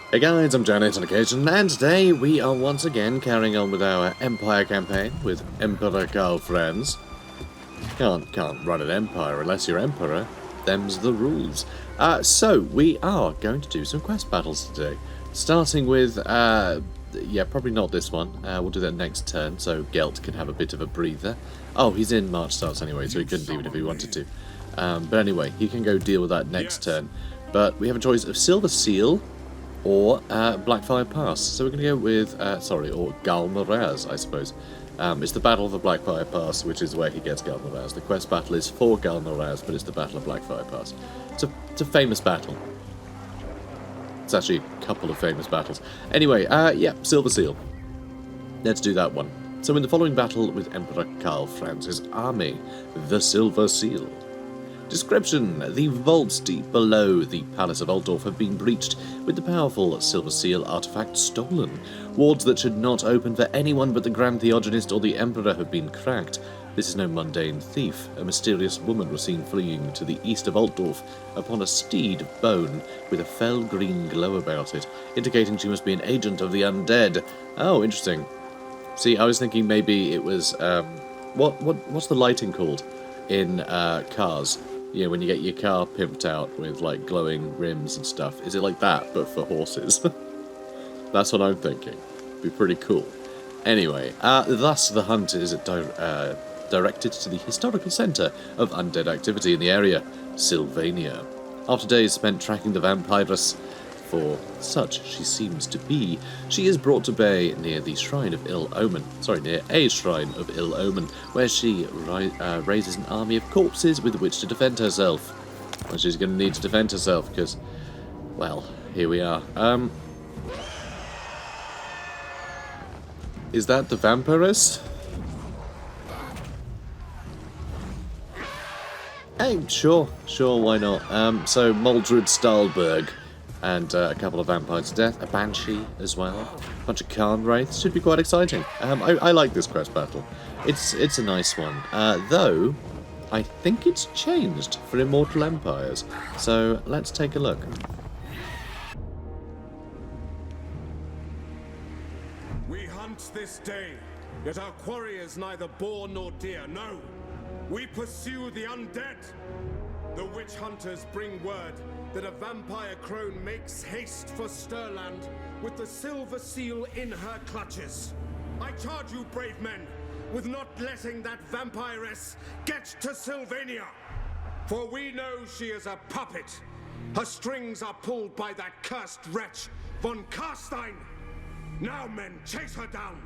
Hey guys, I'm JanetOnOccasion, and today we are once again carrying on with our Empire campaign with Emperor Karl Franz. Can't run an empire unless you're Emperor. Them's the rules. So we are going to do some quest battles today. Starting with, yeah, probably not this one. We'll do that next turn, so Gelt can have a bit of a breather. Oh, he's in March starts anyway, so he couldn't even if he wanted to. But anyway, he can go deal with that next turn. But we have a choice of Silver Seal or Blackfire Pass. So we're going to go with, or Gal Moraz, I suppose. It's the Battle of the Blackfire Pass, which is where he gets Gal Moraz. The quest battle is for Gal Moraz, but it's the Battle of Blackfire Pass. It's a famous battle. It's actually a couple of famous battles. Anyway, yeah, Silver Seal. Let's do that one. So in the following battle with Emperor Karl Franz's army, the Silver Seal. Description: the vaults deep below the Palace of Altdorf have been breached, with the powerful Silver Seal artifact stolen. Wards that should not open for anyone but the Grand Theogenist or the Emperor have been cracked. This is no mundane thief. A mysterious woman was seen fleeing to the east of Altdorf upon a steed of bone with a fell green glow about it, indicating she must be an agent of the undead. Oh, interesting. See, I was thinking maybe it was, what's the lighting called in cars? You know, when you get your car pimped out with, like, glowing rims and stuff. Is it like that, but for horses? That's what I'm thinking. Be pretty cool. Anyway, thus the hunt is directed to the historical centre of undead activity in the area, Sylvania. After days spent tracking the vampiress, for such she seems to be, she is brought to bay near the Shrine of Ill Omen. Near a Shrine of Ill Omen, where she raises an army of corpses with which to defend herself. Well, she's going to need to defend herself, because, well, here we are. Is that the vampiress? Hey, sure, why not? So Moldred Stahlberg. And a couple of vampires to death, a banshee as well, a bunch of Khan wraiths. Should be quite exciting. I like this quest battle. It's a nice one. Though, I think it's changed for Immortal Empires. So let's take a look. We hunt this day, yet our quarry is neither boar nor deer. No, we pursue the undead. The witch hunters bring word that a vampire crone makes haste for Stirland with the Silver Seal in her clutches. I charge you, brave men, with not letting that vampiress get to Sylvania. For we know she is a puppet. Her strings are pulled by that cursed wretch, von Karstein. Now, men, chase her down.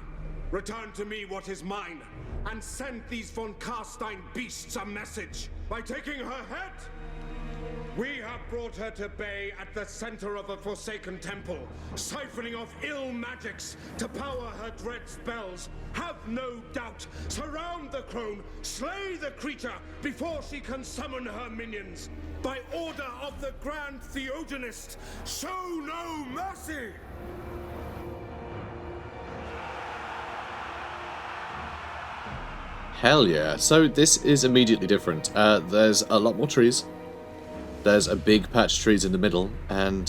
Return to me what is mine, and send these von Karstein beasts a message. By taking her head, we have brought her to bay at the center of a forsaken temple, siphoning off ill magics to power her dread spells. Have no doubt. Surround the crone, slay the creature before she can summon her minions. By order of the Grand Theogenist, show no mercy! Hell yeah. So this is immediately different. There's a lot more trees. There's a big patch of trees in the middle, and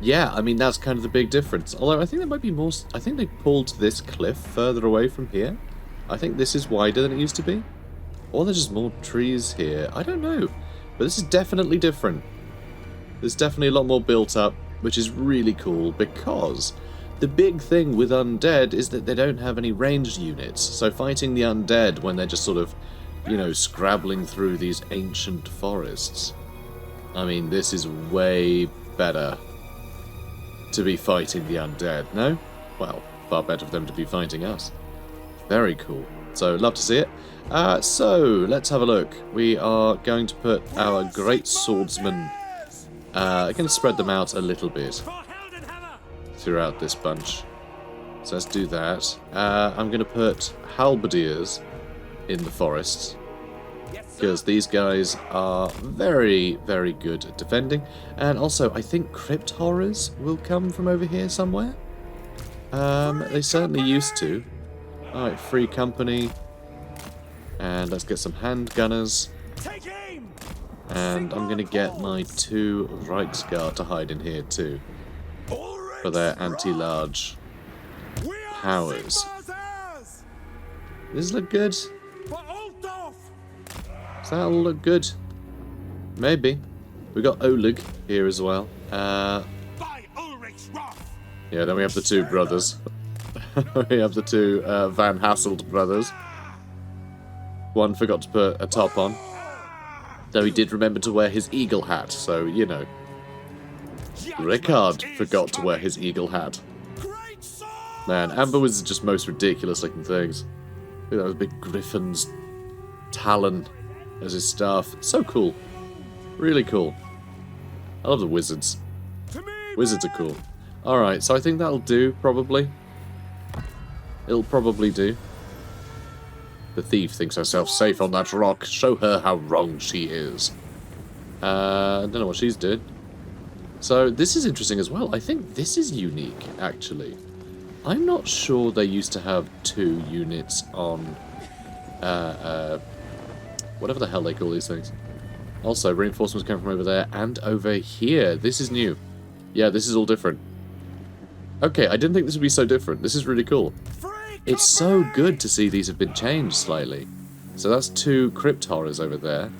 yeah, I mean, that's kind of the big difference. Although I think there might be more. I think they pulled this cliff further away from here. I think this is wider than it used to be. Or there's just more trees here. I don't know. But this is definitely different. There's definitely a lot more built up, which is really cool, because the big thing with undead is that they don't have any ranged units. So fighting the undead when they're just sort of, you know, scrabbling through these ancient forests. I mean, this is way better to be fighting the undead, no? Well, far better for them to be fighting us. Very cool. So, love to see it. So, let's have a look. We are going to put our great swordsmen, going to spread them out a little bit throughout this bunch. So let's do that. I'm going to put halberdiers in the forests, because these guys are very, very good at defending. And also, I think crypt horrors will come from over here somewhere. They certainly used to. Alright, free company. And let's get some handgunners. Take aim! And I'm going to get my 2 Reichsguard to hide in here too. For their anti-large powers. Does this look good? Does that all look good? Maybe. We got Oleg here as well. Yeah, then we have the 2 brothers. We have the 2 Van Hasselt brothers. One forgot to put a top on. Though he did remember to wear his eagle hat, so, you know. Rickard forgot to wear his eagle hat. Man, Amber was just most ridiculous looking things. Look at those big griffin's talon as his staff. So cool. Really cool. I love the wizards. Wizards are cool. Alright, so I think that'll do, probably. It'll probably do. The thief thinks herself safe on that rock. Show her how wrong she is. I don't know what she's did. So, this is interesting as well. I think this is unique, actually. I'm not sure they used to have 2 units on... whatever the hell they call these things. Also, reinforcements come from over there and over here. This is new. Yeah, this is all different. Okay, I didn't think this would be so different. This is really cool. It's so good to see these have been changed slightly. So that's 2 crypt horrors over there.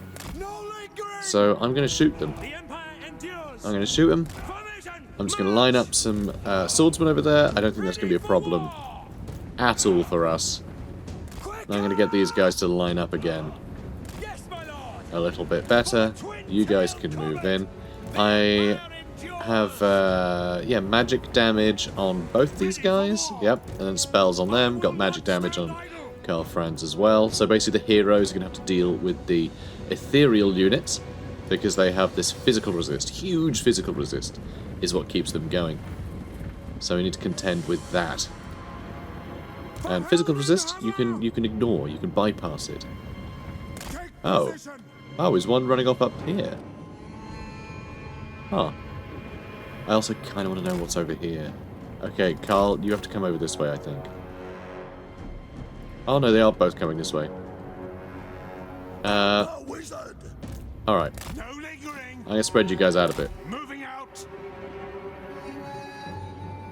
So I'm going to shoot them. I'm going to shoot them. I'm just going to line up some swordsmen over there. I don't think that's going to be a problem at all for us. And I'm going to get these guys to line up again. A little bit better. You guys can move in. I have, yeah, magic damage on both these guys. Yep, and then spells on them. Got magic damage on Karl Franz as well. So basically the heroes are going to have to deal with the ethereal units because they have this physical resist. Huge physical resist is what keeps them going. So we need to contend with that. And physical resist, you can ignore. You can bypass it. Oh. Oh, is one running off up here? Huh. I also kind of want to know what's over here. Okay, Karl, you have to come over this way, I think. Oh no, they are both coming this way. Alright. I'm going to spread you guys out a bit.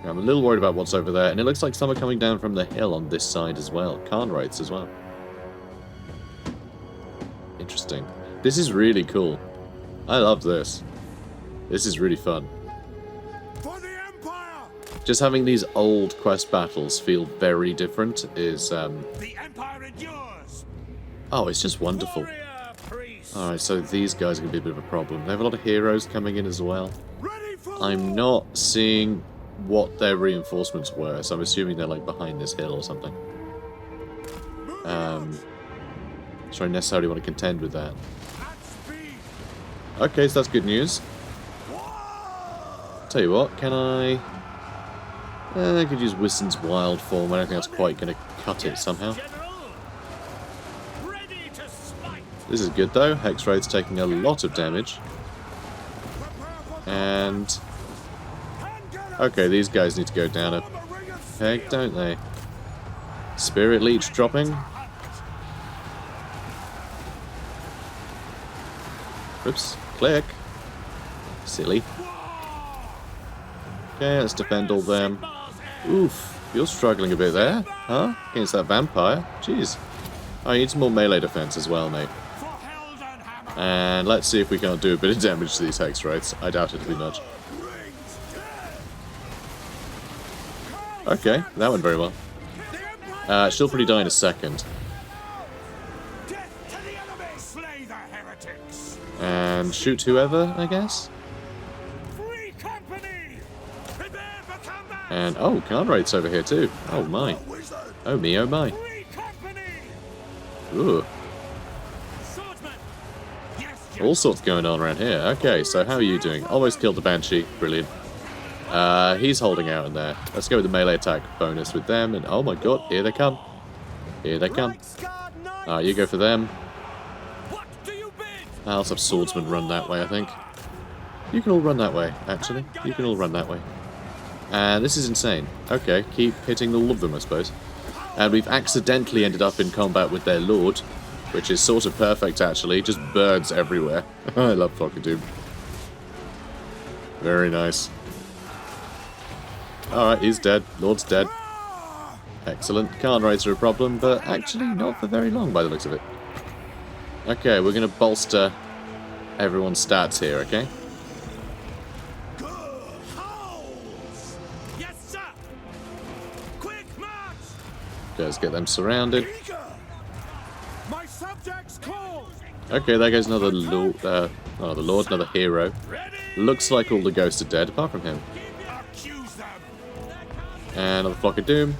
I'm a little worried about what's over there, and it looks like some are coming down from the hill on this side as well. Khanwrights as well. Interesting. This is really cool. I love this. This is really fun. For the Empire! Just having these old quest battles feel very different is, The Empire endures! Oh, it's just wonderful. Alright, so these guys are going to be a bit of a problem. They have a lot of heroes coming in as well. I'm not seeing what their reinforcements were, so I'm assuming they're like behind this hill or something. So I necessarily want to contend with that. Okay, so that's good news. Tell you what, can I could use Wiston's wild form. I don't think that's quite going to cut it somehow. This is good though. Hexwraith's taking a lot of damage. And okay, these guys need to go down a peg, don't they? Spirit Leech dropping. Oops, click. Silly. Okay, let's defend all them. Oof, you're struggling a bit there, huh? Against that vampire. Jeez. Oh, you need some more melee defense as well, mate. And let's see if we can't do a bit of damage to these Hexwraiths. I doubt it'll be much. Okay, that went very well. She'll probably die in a second. And shoot whoever, I guess? And, oh, Khanwright's over here too. Oh my. Oh me, oh my. Ooh. All sorts going on around here. Okay, so how are you doing? Almost killed the Banshee. Brilliant. He's holding out in there. Let's go with the melee attack bonus with them. And oh my god, here they come. Here they come. You go for them. I'll have swordsmen run that way, I think. You can all run that way, actually. You can all run that way. And this is insane. Okay, keep hitting all of them, I suppose. And we've accidentally ended up in combat with their lord. which is sort of perfect, actually. Just birds everywhere. I love Flock of Doom. Very nice. Alright, he's dead. Lord's dead. Excellent. Can't raise her a problem, but actually not for very long by the looks of it. Okay, we're going to bolster everyone's stats here, okay? Yes, sir. Quick march. Let's get them surrounded. My subjects call. Okay, there goes another Lord, another hero. Looks like all the ghosts are dead, apart from him. And another Flock of Doom.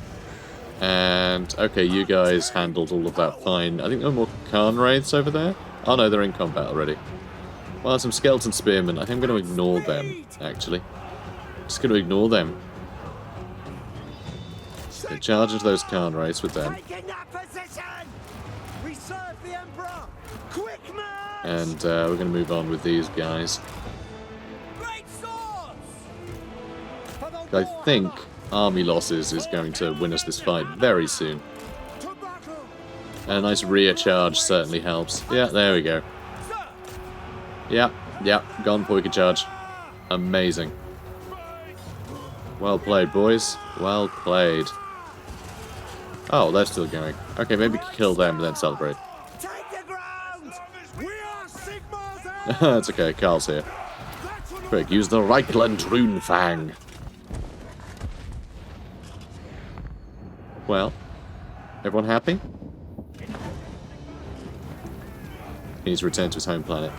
And, okay, you guys handled all of that fine. I think there are more Khan Wraiths over there. Oh no, they're in combat already. Well, some Skeleton Spearmen. I think I'm going to ignore them, actually. Just going to ignore them. Okay, charge into those Khan Wraiths with them. And we're going to move on with these guys. I think army losses is going to win us this fight very soon. And a nice rear charge certainly helps. Yeah, there we go. Yeah, gone before we can charge. Amazing. Well played, boys. Well played. Oh, they're still going. Okay, maybe kill them and then celebrate. That's okay, Karl's here. Quick, use the Reichland Runefang. Well, everyone happy? He needs to return to his home planet.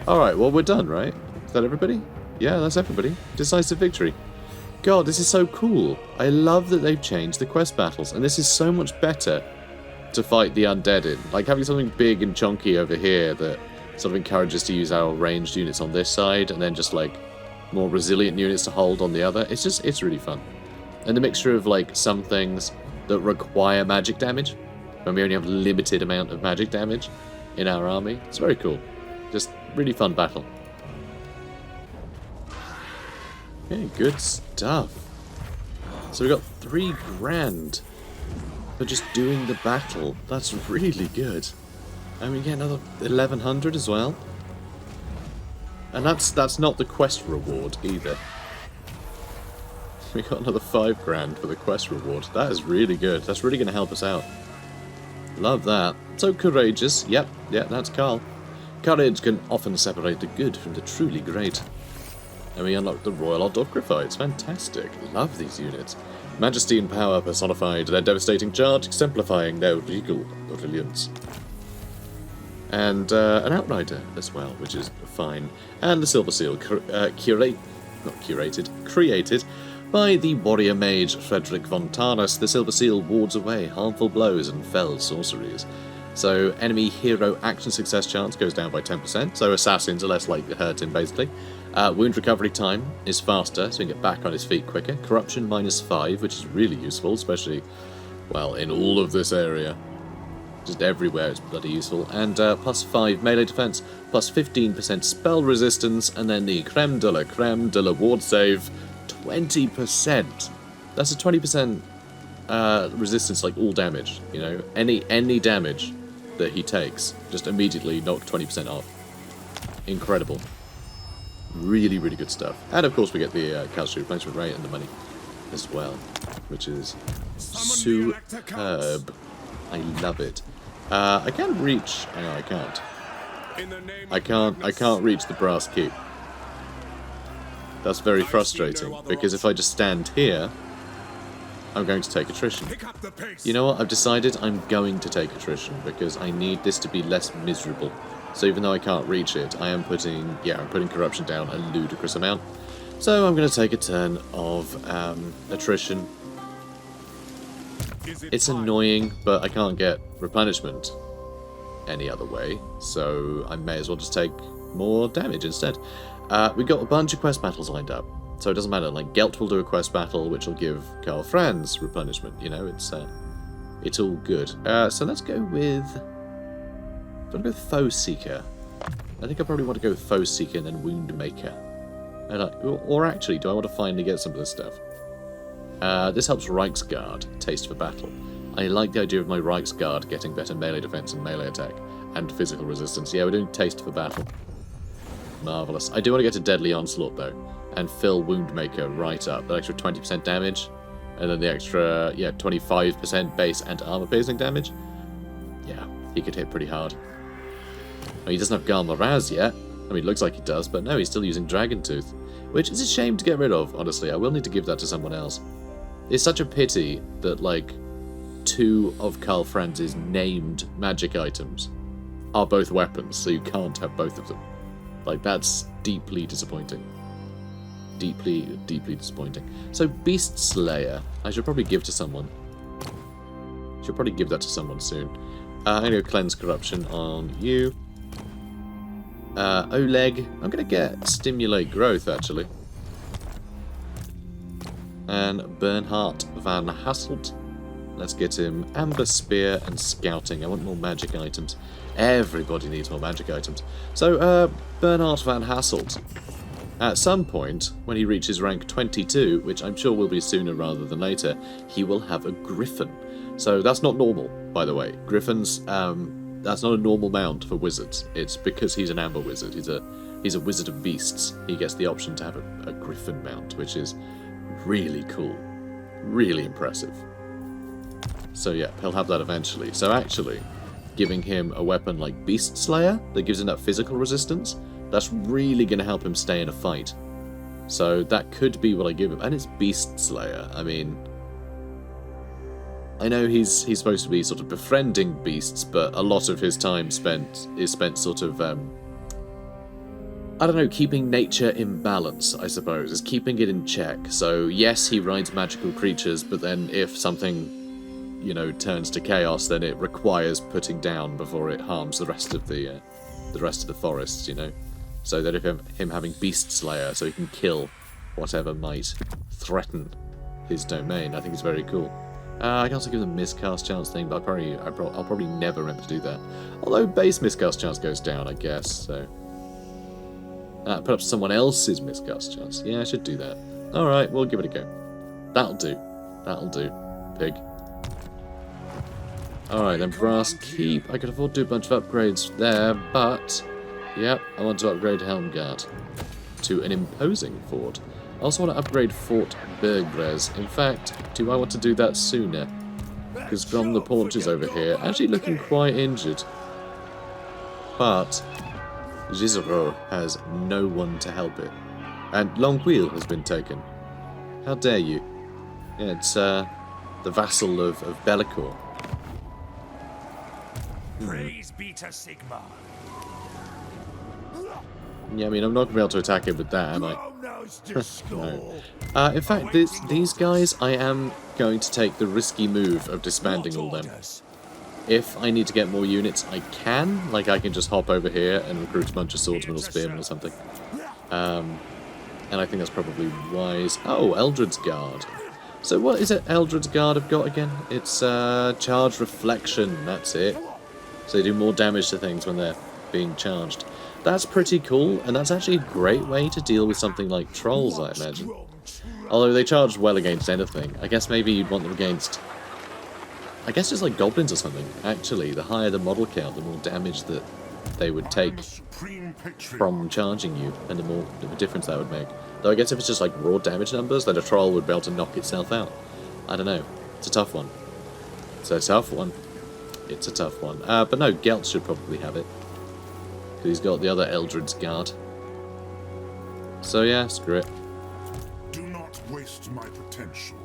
Alright, well, we're done, right? Is that everybody? Yeah, that's everybody. Decisive victory. God, this is so cool. I love that they've changed the quest battles, and this is so much better to fight the undead in. Like, having something big and chunky over here that sort of encourages to use our ranged units on this side, and then just, like, more resilient units to hold on the other. It's really fun. And the mixture of, like, some things that require magic damage, when we only have a limited amount of magic damage in our army. It's very cool. Just really fun battle. Okay, good stuff. So we got 3 grand for just doing the battle. That's really good. And we get another 1100 as well. And that's not the quest reward either. We got another 5 grand for the quest reward. That is really good. That's really going to help us out. Love that. So courageous. Yep, that's Karl. Courage can often separate the good from the truly great. And we unlock the Royal Autographites. Fantastic. Love these units. Majesty and power personified, their devastating charge exemplifying their regal brilliance. And an Outrider as well, which is fine. And the Silver Seal, created by the warrior mage Frederick von Tarnas. The Silver Seal wards away harmful blows and fell sorceries. So enemy hero action success chance goes down by 10%, so assassins are less likely to hurt him, basically. Wound recovery time is faster, so he can get back on his feet quicker. Corruption -5, which is really useful, especially, well, in all of this area. Just everywhere it's bloody useful. And +5 melee defense, +15% spell resistance, and then the creme de la ward save, 20%. That's a 20% resistance, like all damage, you know? Any damage that he takes, just immediately knock 20% off. Incredible. Really, really good stuff. And of course we get the casualty replacement rate and the money as well, which is superb. I love it. I can't reach... Oh, I can't. I can't reach the brass keep. That's very frustrating, because if I just stand here, I'm going to take attrition. You know what? I've decided I'm going to take attrition, because I need this to be less miserable. So even though I can't reach it, I'm putting corruption down a ludicrous amount. So I'm going to take a turn of attrition. It's annoying, but I can't get replenishment any other way, so I may as well just take more damage instead. We've got a bunch of quest battles lined up, so it doesn't matter. Like, Gelt will do a quest battle, which will give Karl Franz replenishment, you know, it's all good. So let's go with... Do I want to go Foe Seeker? I think I probably want to go with Foe Seeker and then Wound Maker. Or actually, do I want to finally get some of this stuff? This helps Reichsguard, Taste for Battle. I like the idea of my Reichsguard getting better melee defense and melee attack, and physical resistance. Yeah, we're doing taste for battle. Marvellous. I do want to get to Deadly Onslaught, though, and fill Woundmaker right up. That extra 20% damage, and then the extra, yeah, 25% base and armor-piercing damage. Yeah, he could hit pretty hard. Oh, he doesn't have Garma Raz yet. I mean, it looks like he does, but no, he's still using Dragon Tooth, which is a shame to get rid of, honestly. I will need to give that to someone else. It's such a pity that, like, 2 of Karl Franz's named magic items are both weapons, so you can't have both of them. Like, that's deeply disappointing. Deeply, deeply disappointing. So, Beast Slayer, I should probably give to someone. Should probably give that to someone soon. I'm going to go Cleanse Corruption on you. Oleg, I'm going to get Stimulate Growth, actually. And Bernhard van Hasselt. Let's get him Amber Spear and Scouting. I want more magic items. Everybody needs more magic items. So, Bernhard van Hasselt, at some point, when he reaches rank 22, which I'm sure will be sooner rather than later, he will have a Griffin. So that's not normal, by the way. Griffins, that's not a normal mount for wizards. It's because he's an Amber Wizard. He's a Wizard of Beasts. He gets the option to have a Griffin mount, which is really cool. Really impressive. So yeah, he'll have that eventually. So actually, giving him a weapon like Beast Slayer that gives him that physical resistance, that's really going to help him stay in a fight. So that could be what I give him. And it's Beast Slayer. I mean, I know he's supposed to be sort of befriending beasts, but a lot of his time is spent sort of, I don't know, keeping nature in balance, I suppose. Is keeping it in check. So yes, he rides magical creatures, but then if something, you know, turns to chaos, then it requires putting down before it harms the rest of the forests, you know. So that if him having Beast Slayer, so he can kill whatever might threaten his domain, I think is very cool. I can also give them miscast chance thing, but I'll probably never remember to do that. Although base miscast chance goes down, I guess. So put up someone else's miscast chance. Yeah, I should do that. All right, we'll give it a go. That'll do. That'll do. Pig. Alright, then Brass Keep. I could afford to do a bunch of upgrades there, but yep, I want to upgrade Helmgard to an imposing fort. I also want to upgrade Fort Bergres. In fact, do I want to do that sooner? Because from the porches over here, actually looking quite injured. But Gisero has no one to help it. And Longueuil has been taken. How dare you? Yeah, it's the vassal of Bellicourt. Praise be to Sigma. Yeah, I mean, I'm not going to be able to attack it with that, am I? No. In fact, these guys, I am going to take the risky move of disbanding all them. If I need to get more units, I can. Like, I can just hop over here and recruit a bunch of swordsmen or spearmen or something. And I think that's probably wise. Oh, Eldred's Guard. So what is it Eldred's Guard have got again? It's Charge Reflection, that's it. So they do more damage to things when they're being charged. That's pretty cool, and that's actually a great way to deal with something like trolls, I imagine. Although they charge well against anything. I guess maybe you'd want them against, I guess just like goblins or something. Actually, the higher the model count, the more damage that they would take from charging you, and the more of a difference that would make. Though I guess if it's just like raw damage numbers, then a troll would be able to knock itself out. I don't know. It's a tough one. It's a tough one. It's a tough one. But no, Gelt should probably have it. Because he's got the other Eldred's Guard. So yeah, screw it. Do not waste my potential.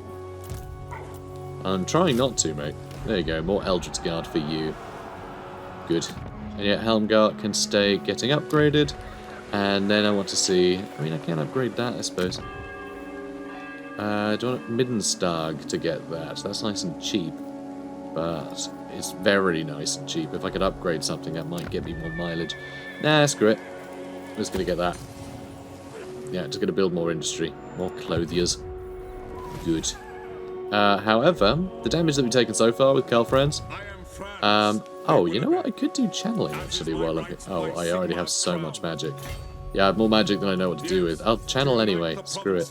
I'm trying not to, mate. There you go, more Eldred's Guard for you. Good. And yet Helmgart can stay getting upgraded. And then I want to see... I mean, I can upgrade that, I suppose. Do I want Middenstag to get that? That's nice and cheap. But it's very nice and cheap. If I could upgrade something, that might get me more mileage. Nah, screw it. I'm just going to get that. Yeah, just going to build more industry. More clothiers. Good. However, the damage that we've taken so far with Karl Franz... oh, you know what? I could do channeling, actually, while I'm here. Oh, I already have so much magic. Yeah, I have more magic than I know what to do with. I'll channel anyway. Screw it.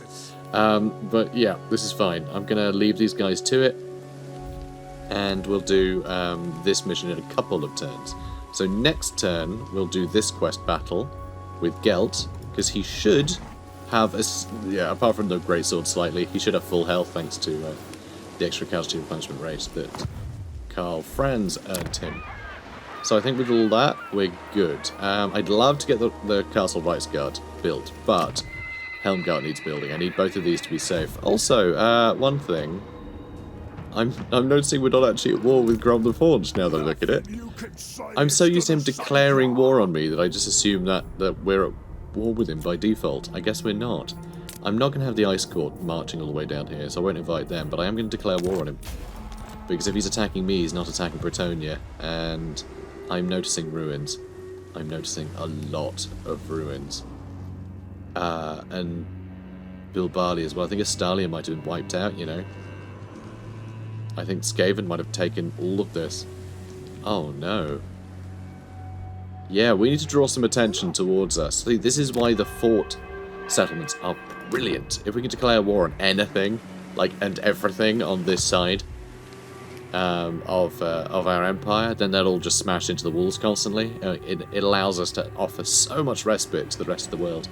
But yeah, this is fine. I'm going to leave these guys to it. and we'll do this mission in a couple of turns. So next turn, we'll do this quest battle with Gelt, because he should have, yeah, apart from the greatsword slightly, he should have full health thanks to the extra casualty replenishment rate that Karl Franz earned him. So I think with all that, we're good. I'd love to get the Castle Rights Guard built, but Helm Guard needs building. I need both of these to be safe. Also, one thing, I'm noticing we're not actually at war with Grom the Forged now that I look at it. I'm so used to him declaring war on me that I just assume that we're at war with him by default. I guess we're not. I'm not going to have the Ice Court marching all the way down here, so I won't invite them, but I am going to declare war on him. Because if he's attacking me, he's not attacking Bretonnia, and I'm noticing ruins. I'm noticing a lot of ruins. And Bilbali as well. I think Estalia might have been wiped out, you know. I think Skaven might have taken all of this. Oh no. Yeah, we need to draw some attention towards us. See, this is why the fort settlements are brilliant. If we can declare war on anything, like, and everything on this side of our empire, then that'll just smash into the walls constantly. It allows us to offer so much respite to the rest of the world.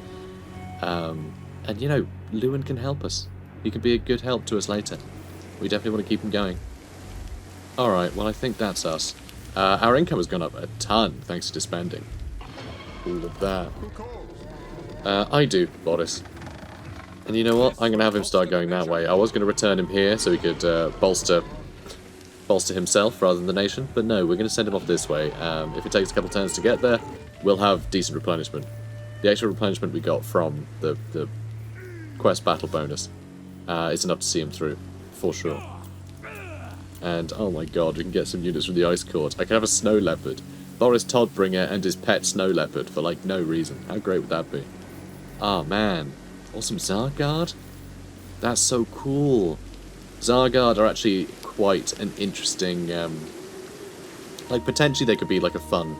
And, you know, Lewin can help us. He can be a good help to us later. We definitely want to keep him going. Alright, well, I think that's us. Our income has gone up a ton, thanks to disbanding. All of that. I do, Boris. And you know what? I'm going to have him start going that way. I was going to return him here so he could bolster himself rather than the nation, but no, we're going to send him off this way. If it takes a couple turns to get there, we'll have decent replenishment. The extra replenishment we got from the quest battle bonus is enough to see him through, for sure. And, oh my god, we can get some units from the Ice Court. I can have a Snow Leopard. Boris Toddbringer and his pet Snow Leopard for, like, no reason. How great would that be? Ah, man. Awesome Zargard? That's so cool. Zargard are actually quite an interesting, like, potentially they could be, like, a fun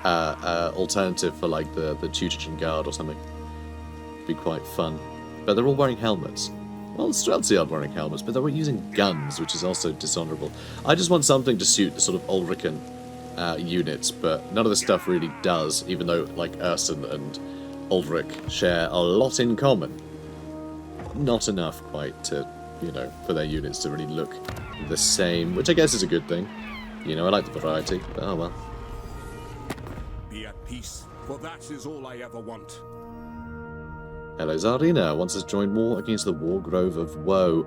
alternative for, like, the Teutogen Guard or something. Be quite fun. But they're all wearing helmets. Well, the Streltsy aren't wearing helmets, but they're using guns, which is also dishonourable. I just want something to suit the sort of Ulrican units, but none of the stuff really does, even though, like, Urson and Ulrich share a lot in common. Not enough, quite, to, you know, for their units to really look the same, which I guess is a good thing. You know, I like the variety, but oh well. Be at peace, for that is all I ever want. Hello, Zarina wants us to join war against the Wargrove of Woe,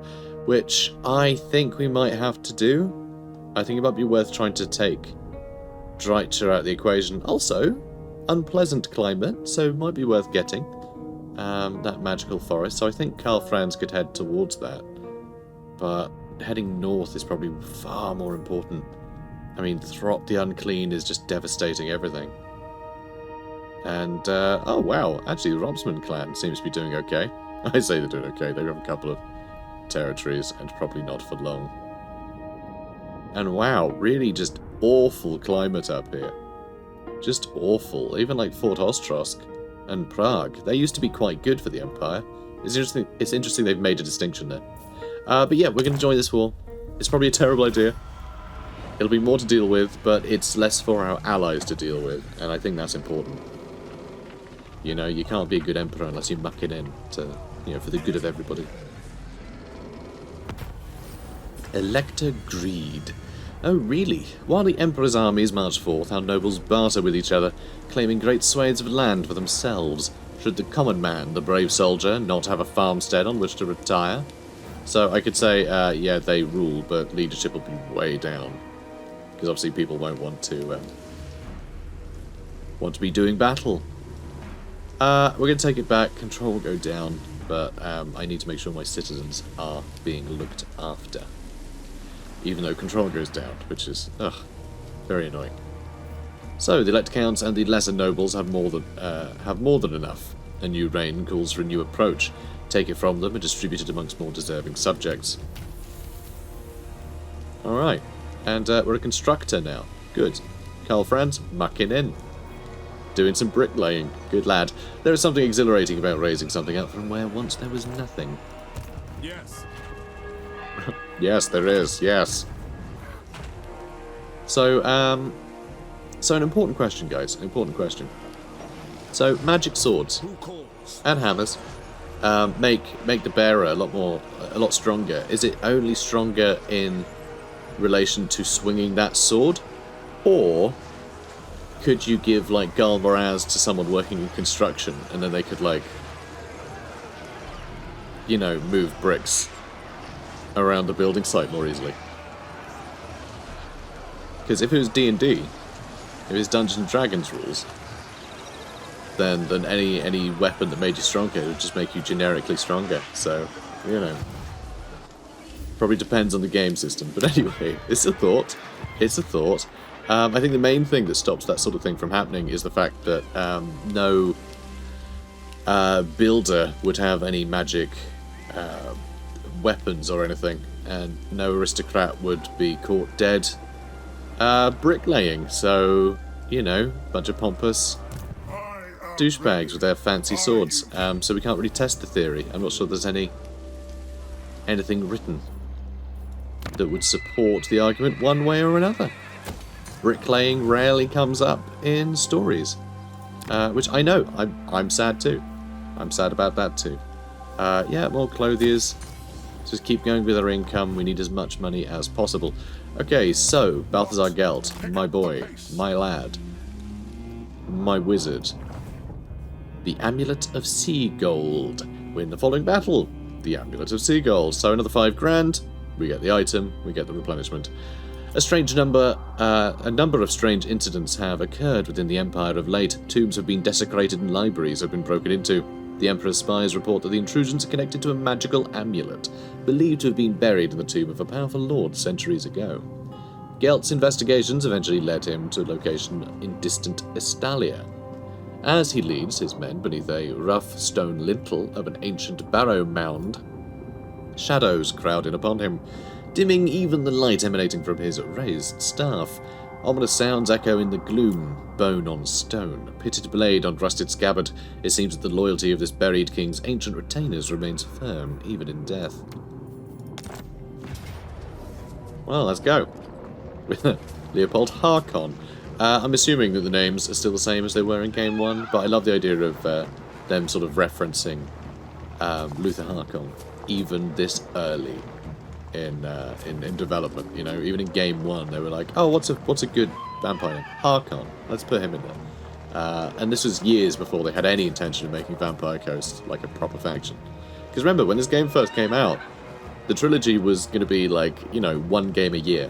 which I think we might have to do. I think it might be worth trying to take Dreicher out of the equation. Also, unpleasant climate, so it might be worth getting that magical forest. So I think Karl Franz could head towards that. But heading north is probably far more important. I mean, Throp the Unclean is just devastating everything. And, oh wow, actually the Robsman clan seems to be doing okay. I say they're doing okay, they have a couple of territories, and probably not for long. And wow, really just awful climate up here. Just awful. Even like Fort Ostrosk and Prague, they used to be quite good for the Empire. It's interesting they've made a distinction there. But yeah, we're going to join this war. It's probably a terrible idea. It'll be more to deal with, but it's less for our allies to deal with, and I think that's important. You know, you can't be a good emperor unless you muck it in to, you know, for the good of everybody. Elector Greed. Oh, really? While the Emperor's armies march forth, our nobles barter with each other, claiming great swathes of land for themselves. Should the common man, the brave soldier, not have a farmstead on which to retire? So I could say, yeah, they rule, but leadership will be way down. Because obviously people won't want to be doing battle. We're going to take it back, control will go down, but I need to make sure my citizens are being looked after. Even though control goes down, which is, very annoying. So, the elect counts and the lesser nobles have more than enough. A new reign calls for a new approach. Take it from them and distribute it amongst more deserving subjects. Alright, and we're a constructor now. Good. Karl Franz, mucking in. Doing some bricklaying. Good lad. There is something exhilarating about raising something up from where once there was nothing. Yes. Yes, there is. Yes. So, so an important question, guys. An important question. So, magic swords and hammers make the bearer a lot stronger. Is it only stronger in relation to swinging that sword, or could you give like Galvaraz to someone working in construction, and then they could like, you know, move bricks around the building site more easily? Because if it was D&D, if it was Dungeons and Dragons rules, then any weapon that made you stronger would just make you generically stronger. So, you know, probably depends on the game system. But anyway, it's a thought. It's a thought. I think the main thing that stops that sort of thing from happening is the fact that no builder would have any magic weapons or anything, and no aristocrat would be caught dead bricklaying. So, you know, bunch of pompous douchebags with their fancy swords. So we can't really test the theory. I'm not sure there's anything written that would support the argument one way or another. Bricklaying rarely comes up in stories, which I know. I'm sad too. I'm sad about that too. Yeah, more clothiers. Just keep going with our income. We need as much money as possible. Okay, so Balthazar Gelt, my boy, my lad, my wizard. The Amulet of Sea Gold. Win the following battle. The Amulet of Sea Gold. So another 5 grand. We get the item. We get the replenishment. A number of strange incidents have occurred within the Empire of late. Tombs have been desecrated and libraries have been broken into. The Emperor's spies report that the intrusions are connected to a magical amulet, believed to have been buried in the tomb of a powerful lord centuries ago. Gelt's investigations eventually led him to a location in distant Estalia. As he leads his men beneath a rough stone lintel of an ancient barrow mound, shadows crowd in upon him, dimming even the light emanating from his raised staff. Ominous sounds echo in the gloom, bone on stone, pitted blade on rusted scabbard. It seems that the loyalty of this buried king's ancient retainers remains firm, even in death. Well, let's go. With Leopold Harkon. I'm assuming that the names are still the same as they were in Game 1, but I love the idea of them sort of referencing Luther Harkon, even this early in development. You know, even in Game 1, they were like, oh, what's a good vampire name? Harkon. Let's put him in there. And this was years before they had any intention of making Vampire Coast like a proper faction. Because remember, when this game first came out, the trilogy was going to be like, you know, 1 game a year.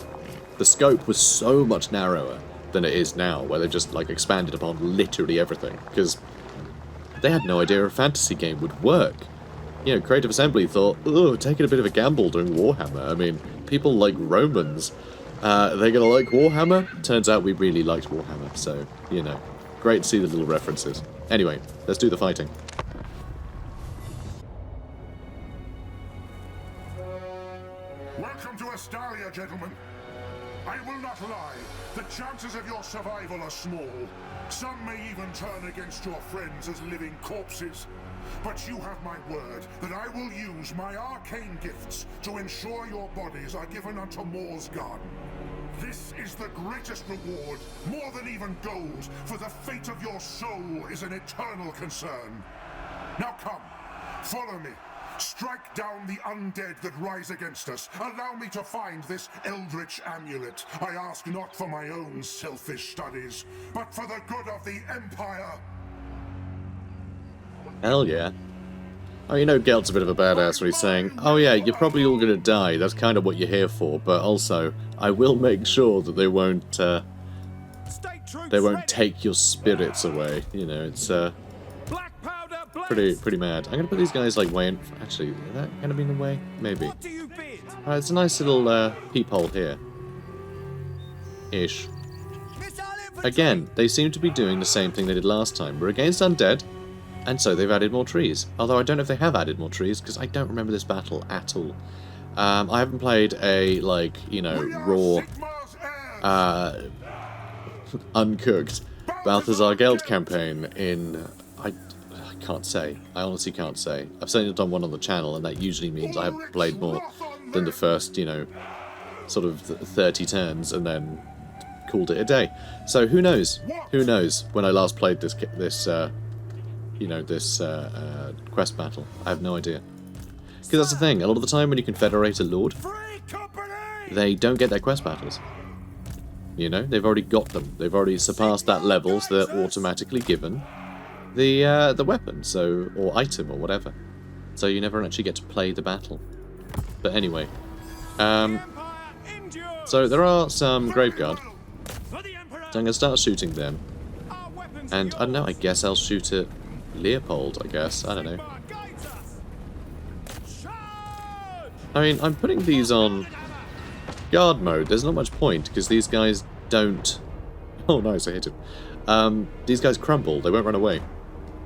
The scope was so much narrower than it is now, where they've just like expanded upon literally everything, because they had no idea a fantasy game would work. You know, Creative Assembly thought, oh, taking a bit of a gamble doing Warhammer. I mean, people like Romans. They're gonna like Warhammer? Turns out we really liked Warhammer, so, you know, great to see the little references. Anyway, let's do the fighting. Welcome to Estalia, gentlemen. I will not lie. The chances of your survival are small. Some may even turn against your friends as living corpses. But you have my word that I will use my arcane gifts to ensure your bodies are given unto Moor's garden. This is the greatest reward, more than even gold, for the fate of your soul is an eternal concern. Now come, follow me. Strike down the undead that rise against us. Allow me to find this eldritch amulet. I ask not for my own selfish studies, but for the good of the Empire. Hell yeah. Oh, you know Gelt's a bit of a badass when he's saying, oh yeah, you're probably all gonna die, that's kind of what you're here for, but also, I will make sure that they won't take your spirits away. You know, it's pretty mad. I'm gonna put these guys like way in. Actually, is that gonna be in the way? Maybe. Alright, it's a nice little peephole here. Ish. Again, they seem to be doing the same thing they did last time. We're against undead, and so they've added more trees. Although I don't know if they have added more trees, because I don't remember this battle at all. I haven't played a, like, you know, raw, uncooked Balthazar Gelt campaign in... I can't say. I honestly can't say. I've certainly done one on the channel, and that usually means I haven't played more than the first, you know, sort of 30 turns, and then called it a day. So who knows? Who knows when I last played this quest battle? I have no idea. Because that's the thing. A lot of the time when you confederate a lord, they don't get their quest battles. You know, they've already got them. They've already surpassed that level, so they're automatically given the weapon, so, or item or whatever. So you never actually get to play the battle. But anyway, so there are some Graveguard. So I'm going to start shooting them. And I don't know, I guess I'll shoot at Leopold, I guess. I don't know. I mean, I'm putting these on guard mode. There's not much point, because these guys don't... Oh, nice, I hit him. These guys crumble. They won't run away.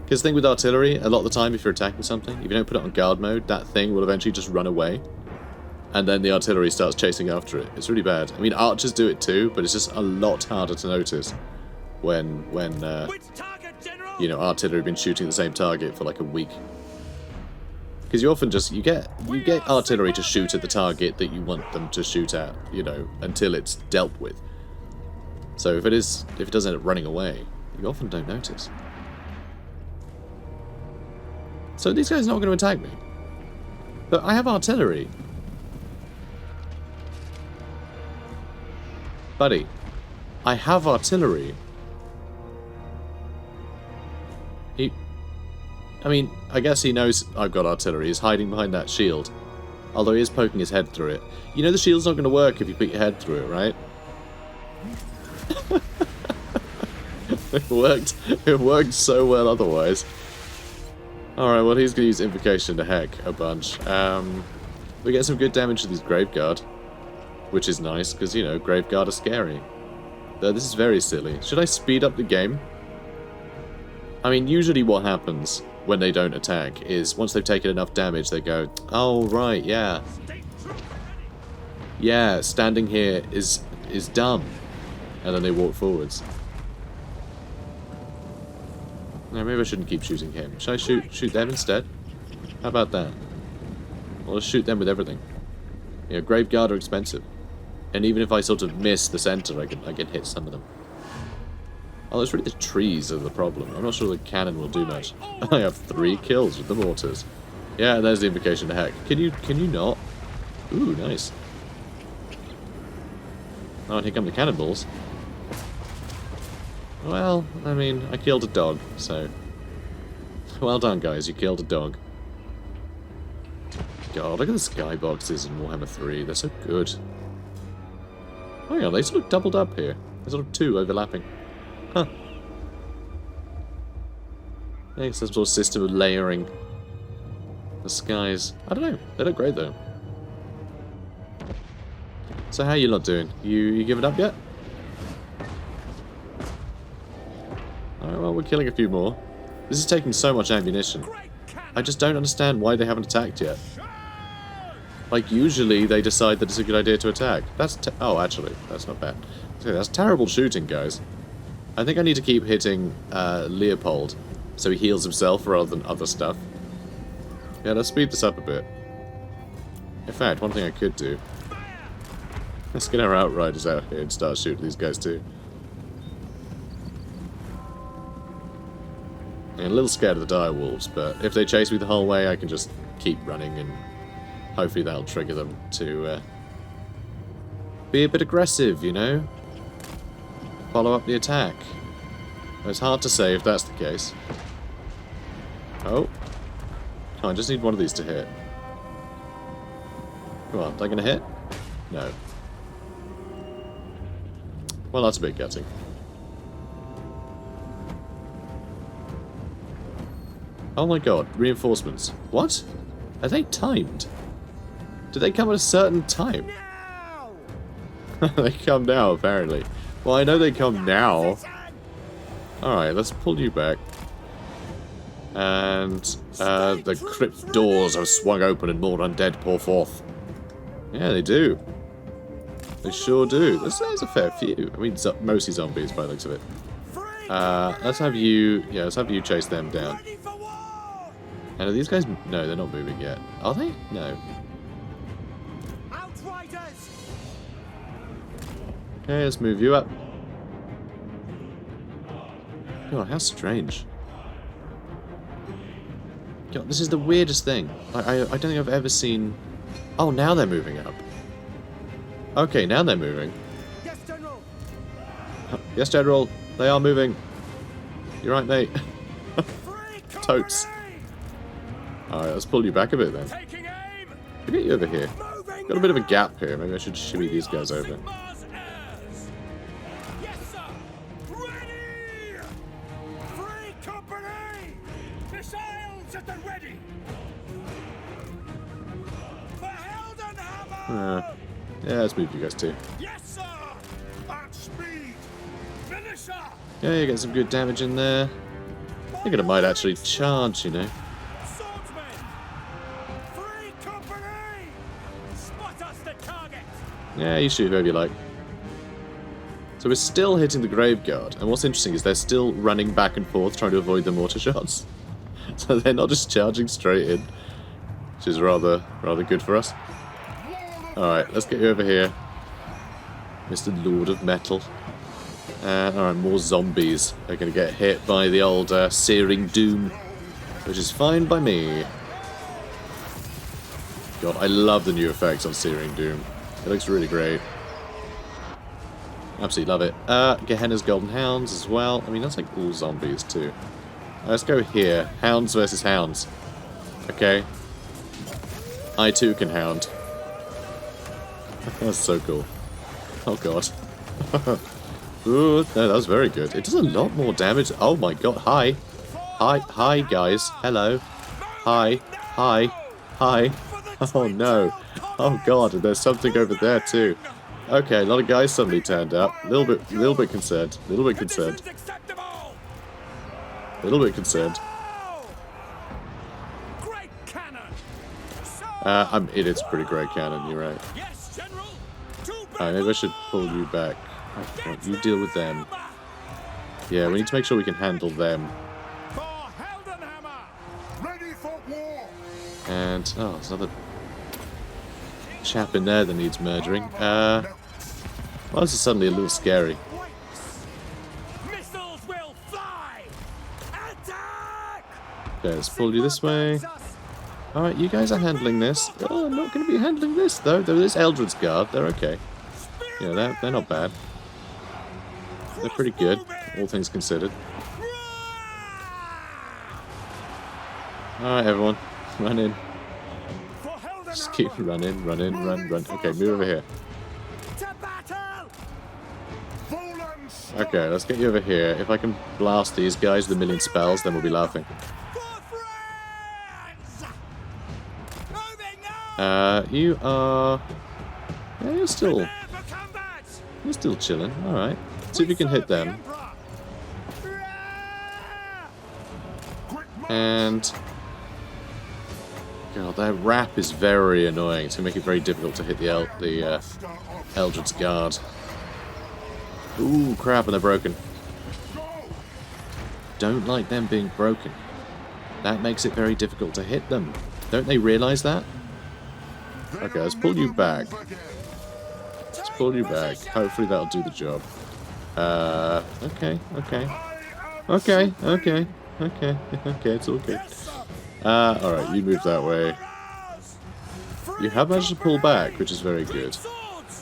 Because the thing with artillery, a lot of the time, if you're attacking something, if you don't put it on guard mode, that thing will eventually just run away. And then the artillery starts chasing after it. It's really bad. I mean, archers do it too, but it's just a lot harder to notice when you know, artillery have been shooting the same target for like a week. Because you often just, you get artillery to shoot at the target that you want them to shoot at, you know, until it's dealt with. So if it does end up running away, you often don't notice. So these guys are not going to attack me. But I have artillery. Buddy, I have artillery. I mean, I guess he knows I've got artillery. He's hiding behind that shield. Although he is poking his head through it. You know the shield's not going to work if you put your head through it, right? It worked so well otherwise. Alright, well he's going to use Invocation to heck a bunch. We get some good damage to these Graveguard. Which is nice, because, you know, Graveguard are scary. Though this is very silly. Should I speed up the game? I mean, usually what happens when they don't attack is once they've taken enough damage, they go, oh, right, yeah. Yeah, standing here is dumb. And then they walk forwards. No, maybe I shouldn't keep shooting him. Should I shoot them instead? How about that? I'll just shoot them with everything. You know, Graveguard are expensive. And even if I sort of miss the center, I can hit some of them. Oh, it's really the trees are the problem. I'm not sure the cannon will do much. I have 3 kills with the mortars. Yeah, and there's the Invocation to heck. Can you not? Ooh, nice. Oh, and here come the cannonballs. Well, I mean, I killed a dog, so... Well done, guys, you killed a dog. God, look at the skyboxes in Warhammer 3. They're so good. Oh yeah, they sort of doubled up here. There's sort of 2 overlapping. Huh. I think it's some sort of system of layering the skies. I don't know. They look great though. So how you lot doing? You giving up yet? Alright, well we're killing a few more. This is taking so much ammunition. I just don't understand why they haven't attacked yet. Like, usually they decide that it's a good idea to attack. Oh, actually, that's not bad. Okay, that's terrible shooting, guys. I think I need to keep hitting Leopold so he heals himself rather than other stuff. Yeah, let's speed this up a bit. In fact, one thing I could do... Let's get our Outriders out here and start shooting these guys too. I'm a little scared of the dire wolves, but if they chase me the whole way, I can just keep running and hopefully that'll trigger them to be a bit aggressive, you know? Follow up the attack. It's hard to say if that's the case. Oh. I just need one of these to hit. Come on, are they going to hit? No. Well, that's a bit gutting. Oh my god, reinforcements. What? Are they timed? Do they come at a certain time? They come now, apparently. Well, I know they come now. Alright, let's pull you back. And the crypt doors have swung open and more undead pour forth. Yeah, they do. They sure do. There's a fair few. I mean, mostly zombies by the looks of it. Let's have you... Yeah, let's have you chase them down. And are these guys... No, they're not moving yet. Are they? No. Okay, let's move you up. God, how strange. God, this is the weirdest thing. I don't think I've ever seen... Oh, now they're moving up. Okay, now they're moving. Yes, General. Yes, General. They are moving. You're right, mate. Free Totes. company! Alright, let's pull you back a bit then. Taking aim. I'll get you over here. Moving Got a bit of a gap here. Maybe I should shimmy these guys over. Mars heirs. Yes, sir. Ready. Free company. Missiles at the ready. For Heldenhammer. Yeah, let's move you guys too. Yes, sir. At speed! Finisher. Yeah, you get some good damage in there. I think I might actually charge, you know. Swordsmen. Free company. Spot us the target. Yeah, you shoot whoever you like. So we're still hitting the Graveguard, and what's interesting is they're still running back and forth trying to avoid the mortar shots. So they're not just charging straight in, which is rather good for us. Alright, let's get you over here, Mr. Lord of Metal. Alright, more zombies are going to get hit by the old Searing Doom, which is fine by me. God, I love the new effects on Searing Doom. It looks really great. Absolutely love it. Gehenna's Golden Hounds as well. I mean, that's like all zombies too. Let's go here. Hounds versus hounds. Okay. I too can hound. That's so cool. Oh god. Ooh, no, that was very good. It does a lot more damage. Oh my god. Hi. Hi, guys. Hello. Hi. Hi. Oh no. Oh god, and there's something over there too. Okay, a lot of guys suddenly turned up. A little bit concerned. A little bit concerned. A little bit concerned. Great I cannon. mean, it's a pretty great cannon, you're right. Yes, General. Alright, maybe I should pull you back. Oh, you deal with them. Yeah, we need to make sure we can handle them. For Heldenhammer. Ready for war! And, oh, there's another chap in there that needs murdering. Well, this is suddenly a little scary. Missiles will fly. Attack. Okay, let's pull you this way. Alright, you guys are handling this. Oh, I'm not going to be handling this, though. There is Eldred's Guard. They're okay. Yeah, they're not bad. They're pretty good, all things considered. Alright, everyone. Run in. Just keep running, run. Okay, move over here. To battle. Okay, Okay, let's get you over here. If I can blast these guys with a million spells, then we'll be laughing. For France. Moving now. You are... Yeah, you're still Prepare for combat. chilling. Alright. See if you can hit them. And... God, that wrap is very annoying. It's going to make it very difficult to hit the Eldred's Guard. Ooh, crap, and they're broken. Don't like them being broken. That makes it very difficult to hit them. Don't they realise that? Okay, let's pull you back. Let's pull you back. Hopefully that'll do the job. Okay, it's all good. Alright, you move that way. You have managed to pull back, which is very good.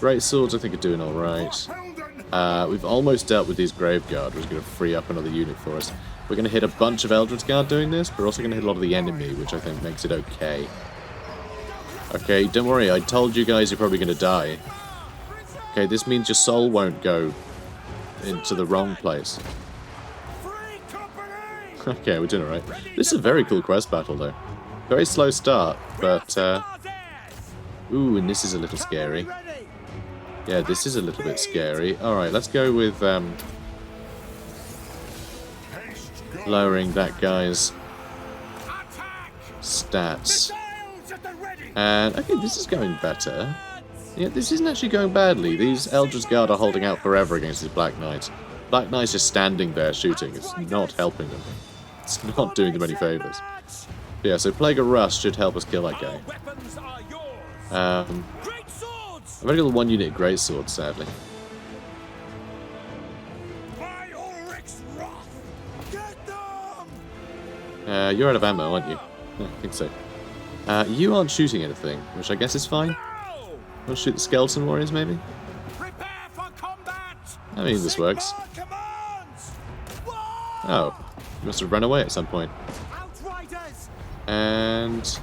Great swords, I think, are doing alright. We've almost dealt with these Graveguard, which is going to free up another unit for us. We're going to hit a bunch of Eldred's Guard doing this, but we're also going to hit a lot of the enemy, which I think makes it okay. Okay, don't worry, I told you guys you're probably going to die. Okay, this means your soul won't go into the wrong place. Okay, we're doing alright. This is a very cool quest battle, though. Very slow start, but, ooh, and this is a little scary. Yeah, this is a little bit scary. Alright, let's go with, lowering that guy's stats. And, okay, this is going better. Yeah, this isn't actually going badly. These Eldred's Guard are holding out forever against these Black Knights. Black Knight's just standing there shooting. It's not helping them. It's not doing them any favours. Yeah, so Plague of Rust should help us kill that guy. I've only got the one unit of Greatsword, sadly. You're out of ammo, aren't you? I think so. You aren't shooting anything, which I guess is fine. We'll shoot the skeleton warriors, maybe? Prepare for combat. I mean, this works. Oh, you must have run away at some point. Outriders. And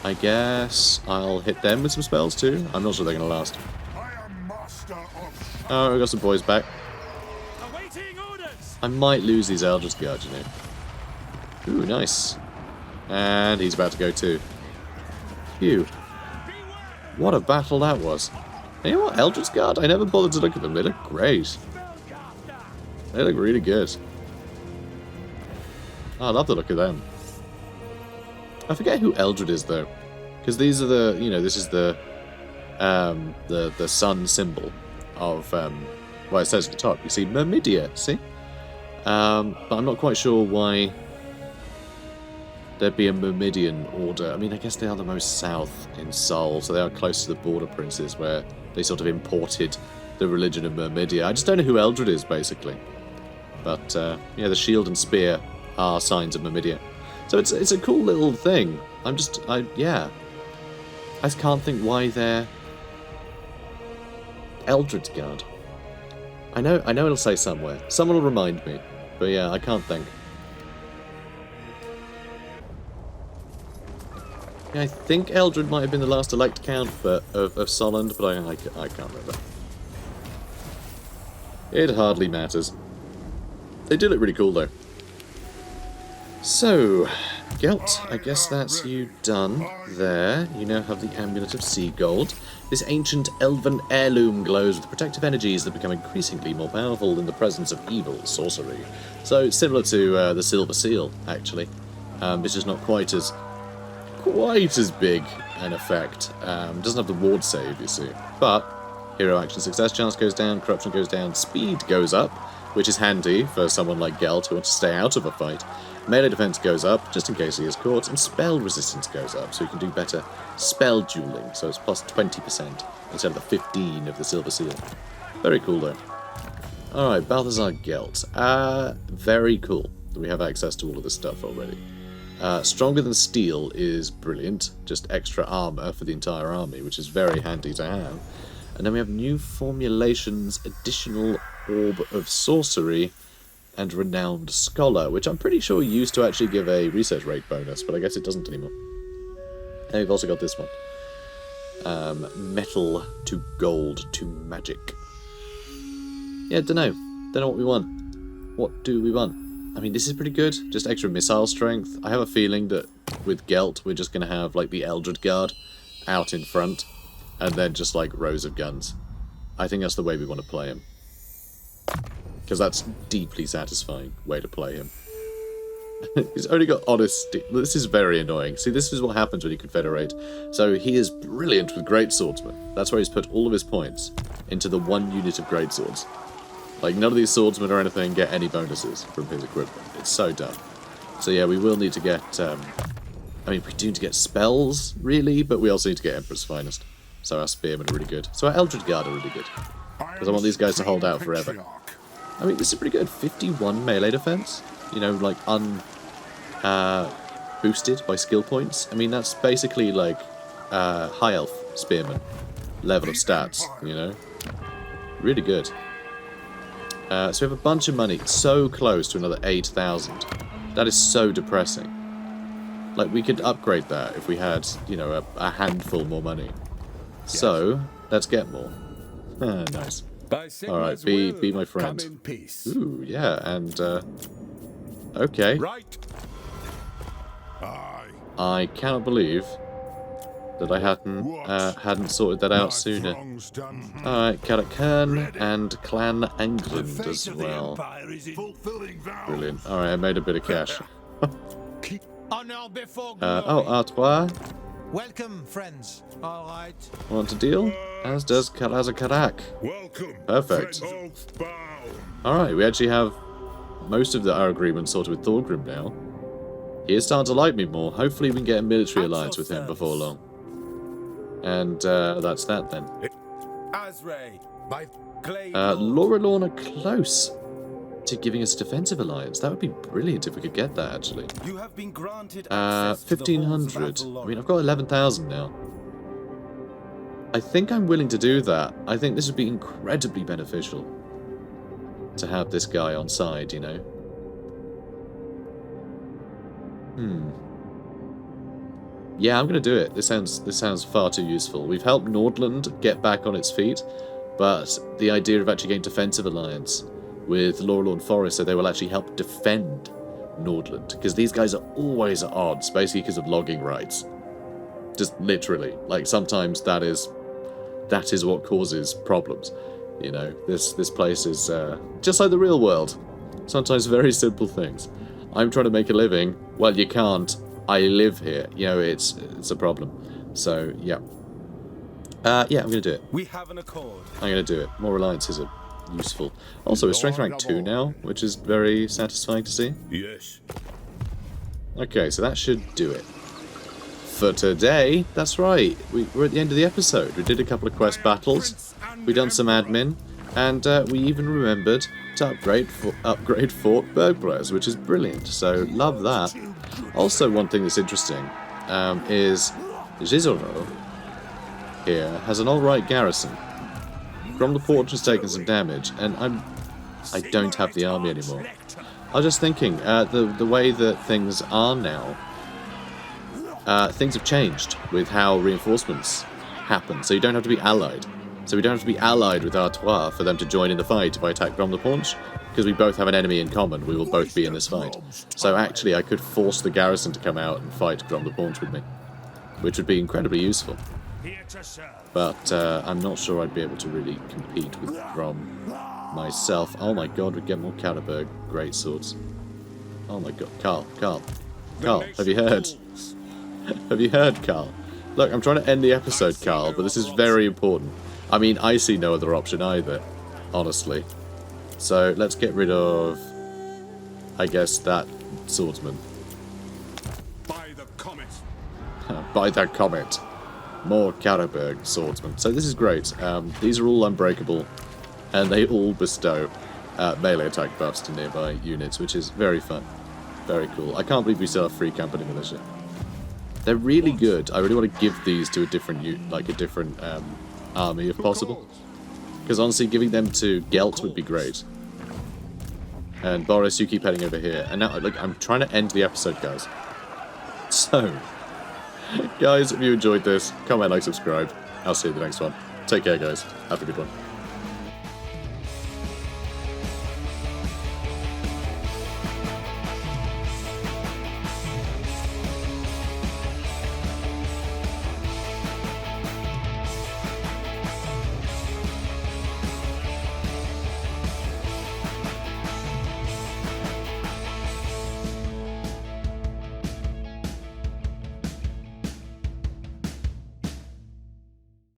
I guess I'll hit them with some spells too. I'm not sure they're going to last. I am master of... Oh, we got some boys back. Awaiting orders. I might lose these Eldritch Guard, you know. Ooh, nice. And he's about to go too. Phew. What a battle that was. You know what, Eldritch Guard? I never bothered to look at them. They look great. They look really good. Oh, I love the look of them. I forget who Eldred is though, because these are the, you know, this is the sun symbol of well, it says at the top. You see Myrmidia, see? But I'm not quite sure why there'd be a Myrmidian order. I mean, I guess they are the most south in Sol, so they are close to the border princes, where they sort of imported the religion of Myrmidia. I just don't know who Eldred is, basically. But yeah, the shield and spear are signs of Myrmidia. So it's a cool little thing. I just can't think why they're Eldred's Guard. I know it'll say somewhere. Someone will remind me. But yeah, I can't think. Yeah, I think Eldred might have been the last elect count of Solland, but I can't remember. It hardly matters. They do look really cool though. So, Gelt, I guess that's you done there. You now have the Amulet of Sea Gold. This ancient elven heirloom glows with protective energies that become increasingly more powerful in the presence of evil sorcery. So, similar to the Silver Seal, actually. It's just not quite as big an effect. Doesn't have the ward save, you see. But hero action success chance goes down, corruption goes down, speed goes up, which is handy for someone like Gelt who wants to stay out of a fight. Melee defense goes up, just in case he is caught, and spell resistance goes up, so you can do better spell dueling, so it's plus 20% instead of the 15 of the Silver Seal. Very cool, though. Alright, Balthazar Gelt. Very cool that we have access to all of this stuff already. Stronger than Steel is brilliant, just extra armor for the entire army, which is very handy to have. And then we have new formulations, additional Orb of Sorcery, and Renowned Scholar, which I'm pretty sure used to actually give a research rate bonus, but I guess it doesn't anymore. And we've also got this one. Metal to Gold to Magic. Yeah, dunno what we want. What do we want? I mean, this is pretty good. Just extra missile strength. I have a feeling that with Gelt, we're just going to have, like, the Eldred Guard out in front, and then just, like, rows of guns. I think that's the way we want to play him. Because that's deeply satisfying way to play him. He's only got honesty. This is very annoying. See, this is what happens when you confederate. So he is brilliant with great swordsmen. That's where he's put all of his points into the one unit of great swords. Like, none of these swordsmen or anything get any bonuses from his equipment. It's so dumb. So yeah, we will need to get... I mean, we do need to get spells, really, but we also need to get Emperor's Finest. So our spearmen are really good. So our Eldred Guard are really good. Because I want these guys to hold out forever. I mean, this is pretty good. 51 melee defense. You know, like, boosted by skill points. I mean, that's basically, like, high elf spearman level of stats, you know? Really good. So we have a bunch of money. So close to another 8,000. That is so depressing. Like, we could upgrade that if we had, you know, a handful more money. Yes. So, let's get more. Nice. Alright, be my friend. Ooh, yeah, and, okay. Right. I cannot believe that I hadn't sorted that out sooner. Alright, Karakern and Clan England as well. Brilliant. Alright, I made a bit of cash. Oh, Artois. Welcome, friends. All right. Want to deal? As does Kalazakarak. Perfect. Alright, we actually have most of our agreements sorted with Thorgrim now. He is starting to like me more. Hopefully we can get a military alliance with him before long. And that's that then. Laura Lorna Close. to giving us a defensive alliance. That would be brilliant if we could get that, actually. You have been granted access to the halls of 1,500. Avalon. I mean, I've got 11,000 now. I think I'm willing to do that. I think this would be incredibly beneficial to have this guy on side, you know. Yeah, I'm gonna do it. This sounds far too useful. We've helped Nordland get back on its feet, but the idea of actually getting defensive alliance with Lorelorn Forest, so they will actually help defend Nordland, because these guys are always at odds, basically because of logging rights. Just literally, like sometimes that is what causes problems. You know, this place is just like the real world. Sometimes very simple things. I'm trying to make a living. Well, you can't. I live here. You know, it's a problem. So yeah, yeah, I'm gonna do it. We have an accord. I'm gonna do it. More alliances are useful. Also, we're strength rank 2 now, which is very satisfying to see. Yes. Okay, so that should do it for today. That's right. We're at the end of the episode. We did a couple of quest battles. We done some admin, and we even remembered to upgrade Fort Bergpress, which is brilliant. So love that. Also, one thing that's interesting is Gisoro here has an alright garrison. From the Porch has taken some damage, and I don't have the army anymore. I was just thinking, the way that things are now, things have changed with how reinforcements happen, so you don't have to be allied. So we don't have to be allied with Artois for them to join in the fight if I attack Grom the Paunch, because we both have an enemy in common. We will both be in this fight. So actually I could force the garrison to come out and fight Grom the Paunch with me, which would be incredibly useful. But I'm not sure I'd be able to really compete with Grom myself. Oh my god, we'd get more Cataberg great swords. Oh my god, Karl, have you heard? Have you heard, Karl? Look, I'm trying to end the episode, Karl, but this is very important. I mean, I see no other option either, honestly. So let's get rid of, I guess, that swordsman. By the comet. By that comet. More Cataberg swordsmen. So this is great. These are all unbreakable, and they all bestow melee attack buffs to nearby units, which is very fun. Very cool. I can't believe we still have free company militia. They're really good. I really want to give these to a different army if possible. Because honestly, giving them to Gelt would be great. And Boris, you keep heading over here. And now, look, I'm trying to end the episode, guys. So, guys, if you enjoyed this, comment, like, subscribe. I'll see you in the next one. Take care, guys. Have a good one.